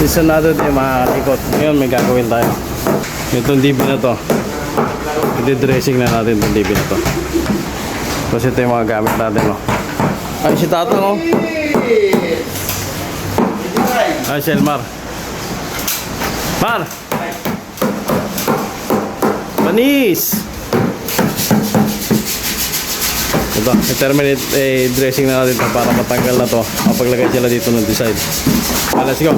Isa natin yung makakalikot. Ngayon may gagawin tayo. Itong DB na to, i-dressing na natin itong DB na to. Kasi ito yung mga gamit natin, no? Ay, si Tata, no? Ay, si Elmar. Mar! Panis! Ito, i-terminate, dressing na natin ito para matanggal na to. Mapaglagay sila dito ng design. Let's go!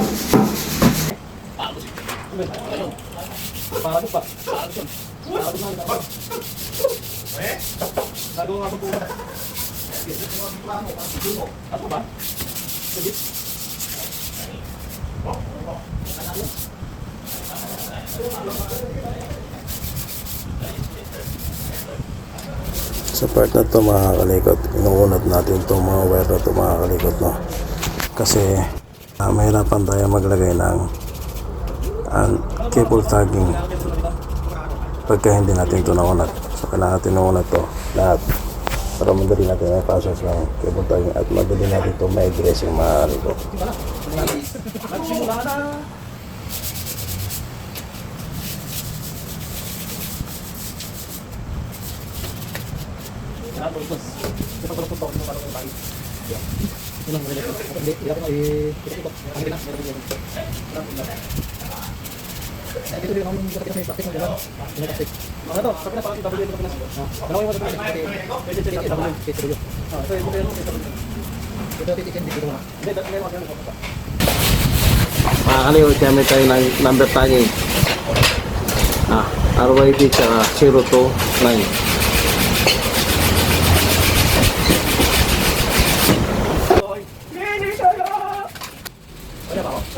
Sa part na to mga kalikot, inuunat natin itong mga wire na to mga kalikot, no? Kasi mahirapan tayo maglagay ng cable tagging pagka hindi natin ito naunat. So kailangan natin naunat to lahat para madali natin may process ng cable tagging at madali natin ito may dressing mga kalikot. Makakaliwag kami tayo ng number tagging RYD tsaka 029.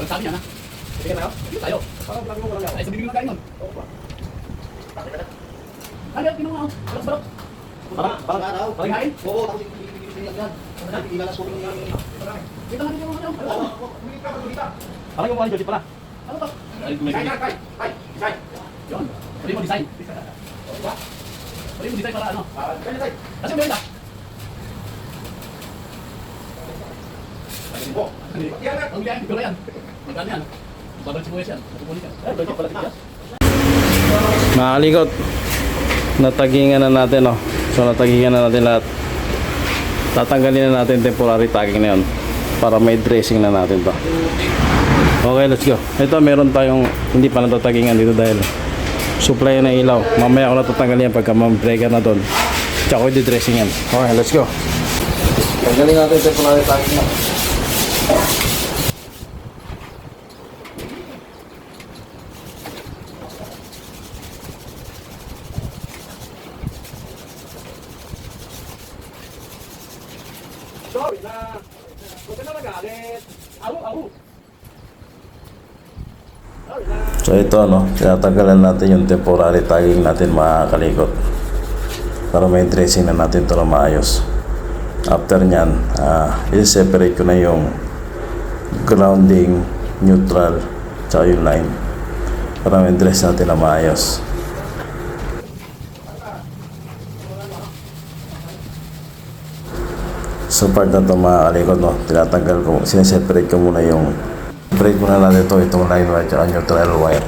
Sabi niya na. Sige na tayo. Ay, sabi mo kain nun. Ano, kinuha ako. Balok. Parang kain? Oo, tapos ibalas ko yung... Kita nga rin yung ano. Parang yung mga pala. Ano to? Design. Yun. Pwede mo design. Pwede mo design para ano? Kasi mo yun ah. Ang yan, ito na yan. Magkano yan? Babalik si Buwes yan. Natupunin yan. Balik pala tigas. Mga kalikot, natagingan na natin, no? So natagingan na natin lahat. Tatanggalin na natin temporary tagging na yun para may dressing na natin to. Okay, let's go. Ito meron tayong hindi pa natatagingan dito dahil supply na ilaw. Mamaya ako natatanggalin yan pagka ma-breaker na doon. Tsaka ko i-dressing yan. Okay, let's go. Tanggalin natin temporary tagging na. Sorry na. Huwag ka na magalit. Aru. So ito, no, tinatanggalan natin yung temporary tagging natin mga kalikot para may dressing na natin ito na maayos. After nyan, i-separate ko na yung grounding, neutral, tsaka yung line para may dress natin na maayos. So part na ito mga kalikot, no, tinatanggal ko, sineseparate ko muna yung separate muna natin ito, itong line wire at neutral wire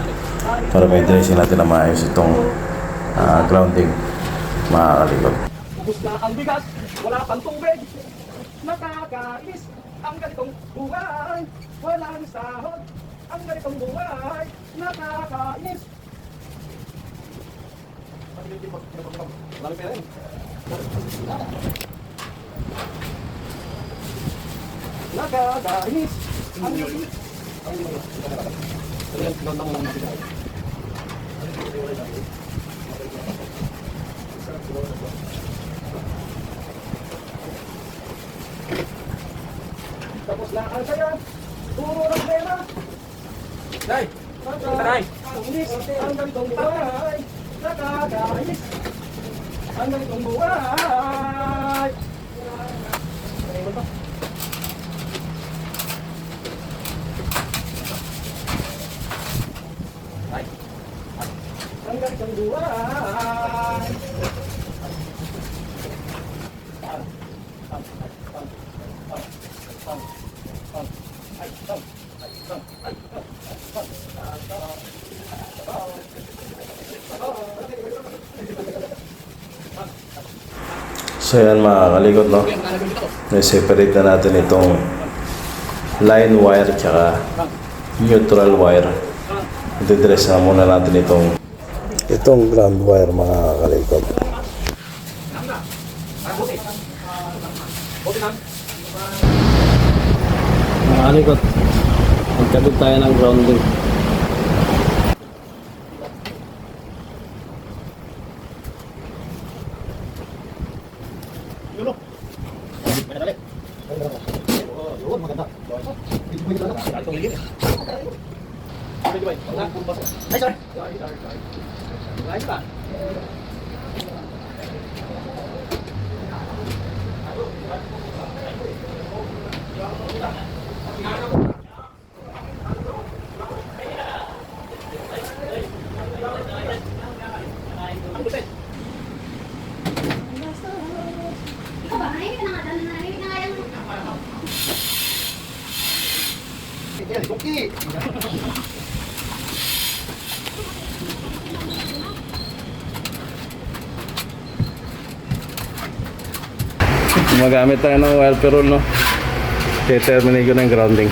para may dressing natin na maayos itong grounding mga kalikot. Ubus na ang bigas, wala pang tubig. Nakakainis ang ganitong buhay. Walang sahod ang ganitong buhay. Nakakainis. Marami pera yun. Nakakainis ang ganitong tapos na ang saya, puro ng pera. Day! Nakakainis ang ganitong buhay. Nakakainis ang ganitong buhay. Ang ganitong buhay. Ay, So yan mga kalikot, no? Na-separate na natin itong line wire tsaka neutral wire. I-dress na muna natin itong ground wire mga kalikot. Mga kalikot, magkabit tayo ng grounding. Ay, sorry. Ayos ba? Ikaw ba? Nahihimik na nga. Nahihimik na nga yung... Yan, okay. Gumagamit tayo ng wire roll, no? Determine ko ng grounding.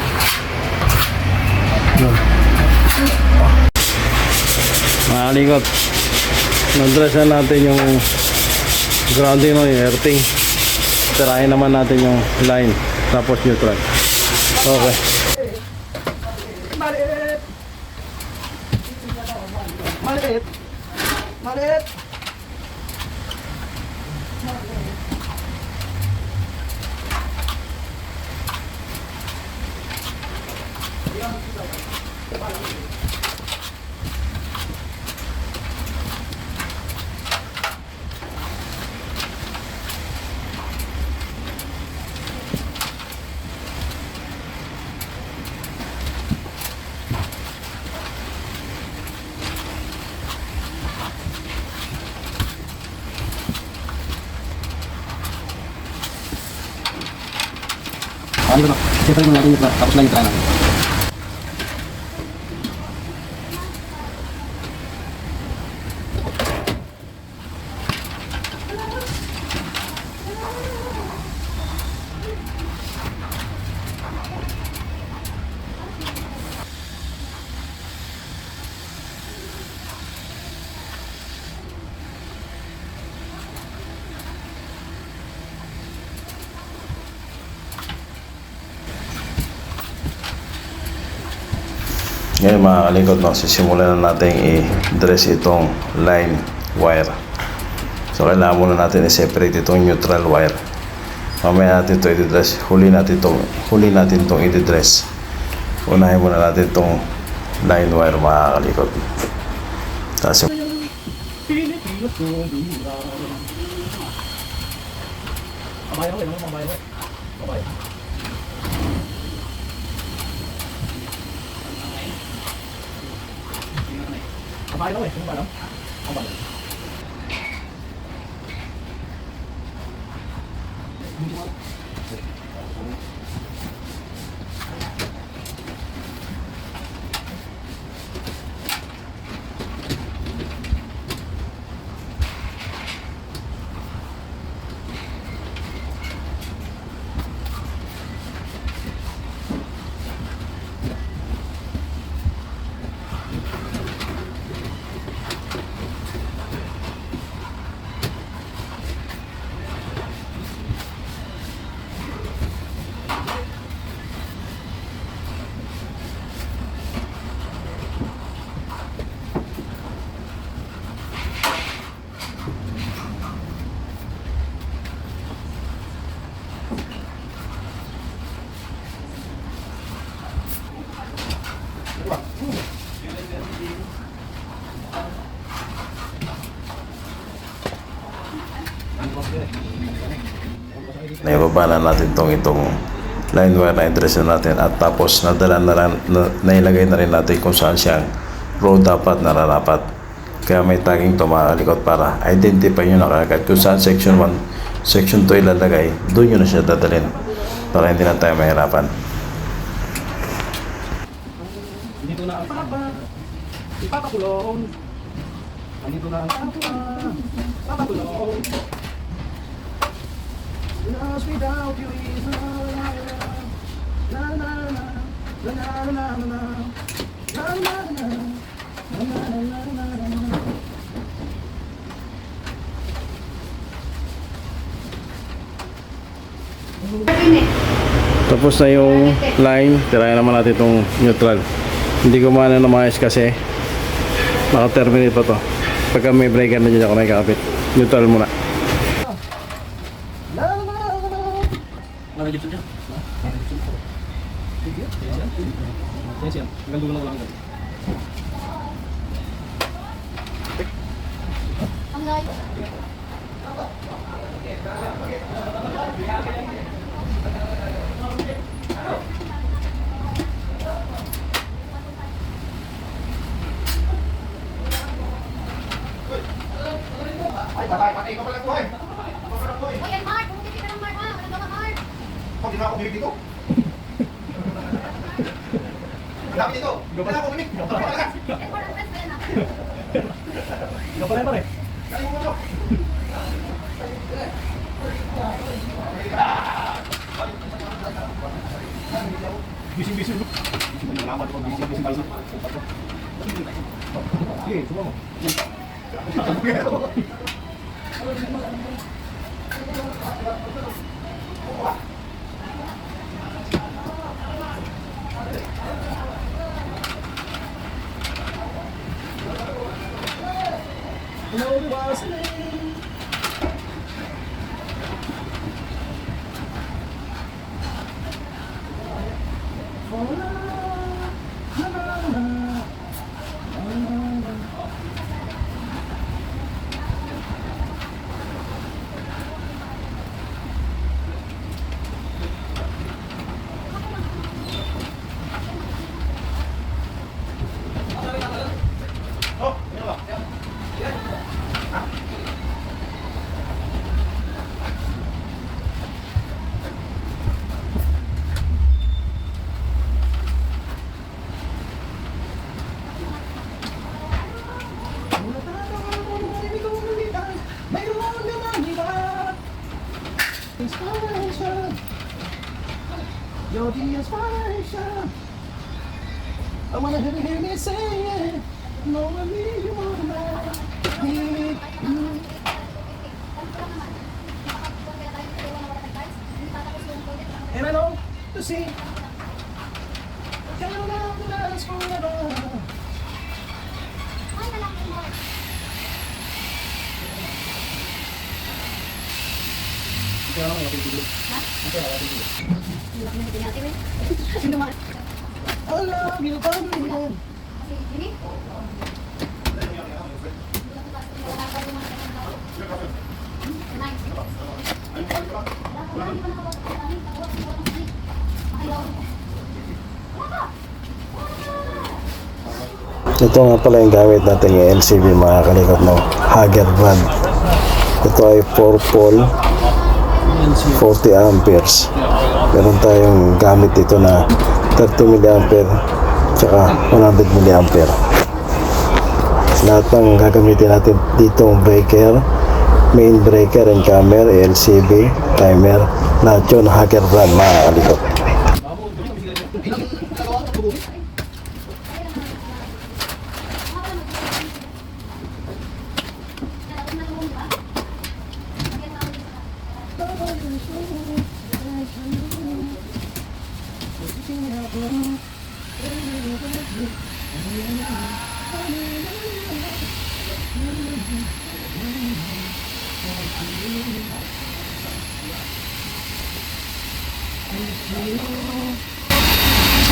Mga kalikot, na-dress na natin yung grounding, no? Yung earthing. Tirahin naman natin yung line, tapos neutral. Okay. Maliit. Maliit. Maliit. Ano ba? Siyempre mo natin yung tapos lang yung trana. Ngayon mga kalikot, no, sisimulan na natin i-dress itong line wire. So kailangan muna natin i-separate itong neutral wire. Mamaya natin ito i-dress. Huli natin itong i-dress. Unahin muna natin itong line wire mga kalikot. Tapos Kamay ako, ano? Kamay ako. Kamay. Kamay ako, ano ba lang? Kamay. naibaba na natin itong line wire na i-dress na natin at tapos nailagay na rin natin kung saan siyang row dapat nararapat. Kaya may tagging to mga kalikot para identify nyo na kagad kung saan section 1, section 2 ilalagay, doon nyo na siya dadalhin para hindi na tayo mahirapan. Dito na ang papa. Ipapakulong. Andito na ang papa. Papakulong. Lost without you is la la la la la la la la la la. La la la la la la la la. Tapos na yung line, tirayan naman natin itong neutral. Hindi gumana na maayos kasi naka-terminate pa to. Pagka may breaker na dyan ako may kakapit. Neutral muna. La la la la. Mana gitu dia? Siap. Ganggu lang. Ang layo. Ay, patay, patay ka pala ko eh. Hoy, yan, Mark. Bumili ka ng Mark, ha? Ano ka, Mark? Pag di na ako bumili dito. Ang dami dito. Hindi na ako bumili. Important press ba yan, ha? Ikaw pala pare. Kaya mo mo. Bising-bising. Salamat po, bising-bising kayo. Sige, sumo mo. Inspiration, you're the inspiration. I wanna hear me say it. No, I need you more than that. Need you. And I know to see. Count out the nights forever. Ay, na lang yung Mark. Kaya lang ako dito. Ha? Hindi lang yung natin, eh. Sino man? I love you, baby. Ini? Ito nga pala yung gamit natin yung LCB mga kalikot ng Hager brand. Ito ay 4 pole 40 amperes. Meron tayong gamit dito na 30 mA tsaka 100 mA. Lahat ng gagamitin natin dito ang breaker, main breaker and camera, LCB, timer, lahat yun Hager brand mga kalikot.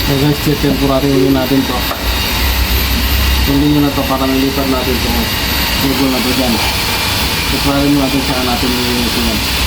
So guys, temporary ulit natin to. Hindi nyo na to para nalipat natin to. Table na to dyan. Temporary natin saka natin nililitin yan.